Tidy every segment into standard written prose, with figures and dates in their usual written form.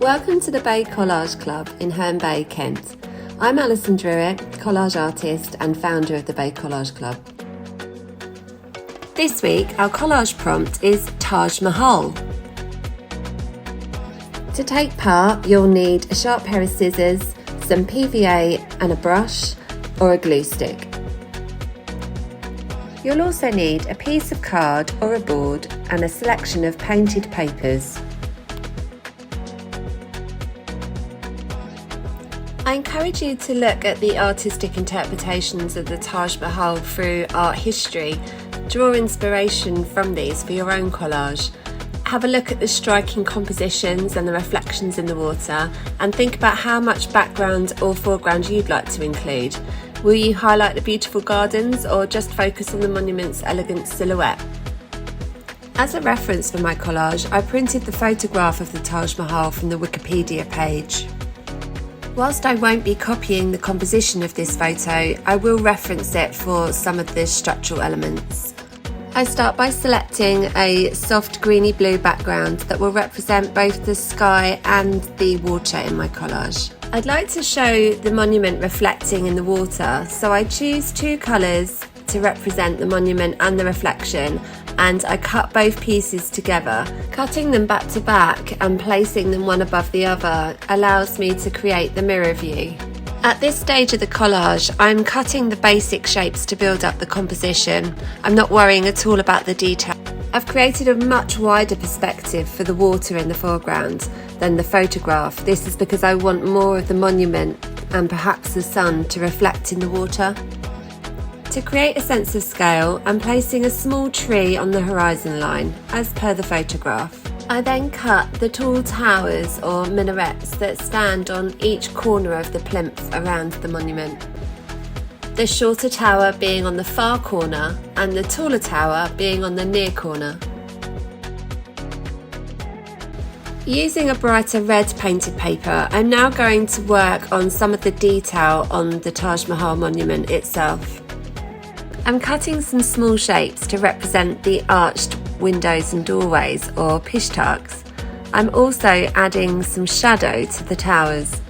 Welcome to the Bay Collage Club in Herne Bay, Kent. I'm Alison Drewett, collage artist and founder of the Bay Collage Club. This week our collage prompt is Taj Mahal. To take part, you'll need a sharp pair of scissors, some PVA and a brush, or a glue stick. You'll also need a piece of card or a board and a selection of painted papers. I encourage you to look at the artistic interpretations of the Taj Mahal through art history. Draw inspiration from these for your own collage. Have a look at the striking compositions and the reflections in the water, and think about how much background or foreground you'd like to include. Will you highlight the beautiful gardens or just focus on the monument's elegant silhouette? As a reference for my collage, I printed the photograph of the Taj Mahal from the Wikipedia page. Whilst I won't be copying the composition of this photo, I will reference it for some of the structural elements. I start by selecting a soft greeny blue background that will represent both the sky and the water in my collage. I'd like to show the monument reflecting in the water, so I choose two colours to represent the monument and the reflection, and I cut both pieces together. Cutting them back to back and placing them one above the other allows me to create the mirror view. At this stage of the collage, I'm cutting the basic shapes to build up the composition. I'm not worrying at all about the detail. I've created a much wider perspective for the water in the foreground than the photograph. This is because I want more of the monument and perhaps the sun to reflect in the water. To create a sense of scale, I'm placing a small tree on the horizon line, as per the photograph. I then cut the tall towers or minarets that stand on each corner of the plinth around the monument. The shorter tower being on the far corner and the taller tower being on the near corner. Using a brighter red painted paper, I'm now going to work on some of the detail on the Taj Mahal monument itself. I'm cutting some small shapes to represent the arched windows and doorways, or pishtaks. I'm also adding some shadow to the towers.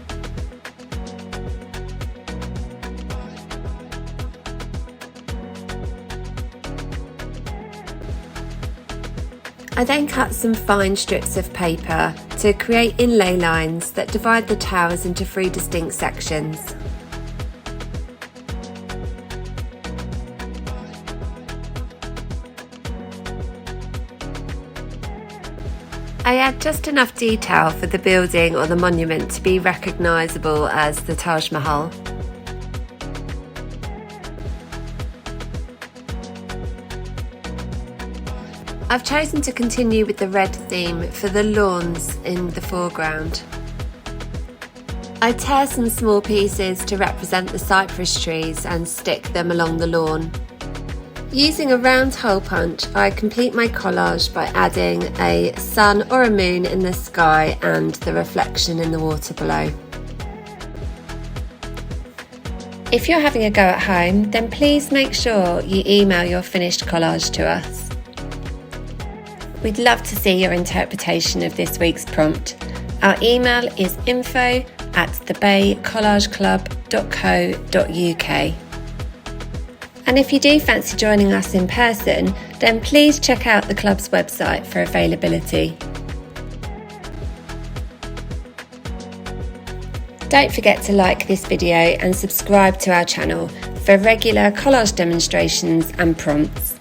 I then cut some fine strips of paper to create inlay lines that divide the towers into three distinct sections. I add just enough detail for the building or the monument to be recognisable as the Taj Mahal. I've chosen to continue with the red theme for the lawns in the foreground. I tear some small pieces to represent the cypress trees and stick them along the lawn. Using a round hole punch, I complete my collage by adding a sun or a moon in the sky and the reflection in the water below. If you're having a go at home, then please make sure you email your finished collage to us. We'd love to see your interpretation of this week's prompt. Our email is info@thebaycollageclub.co.uk. And if you do fancy joining us in person, then please check out the club's website for availability. Don't forget to like this video and subscribe to our channel for regular collage demonstrations and prompts.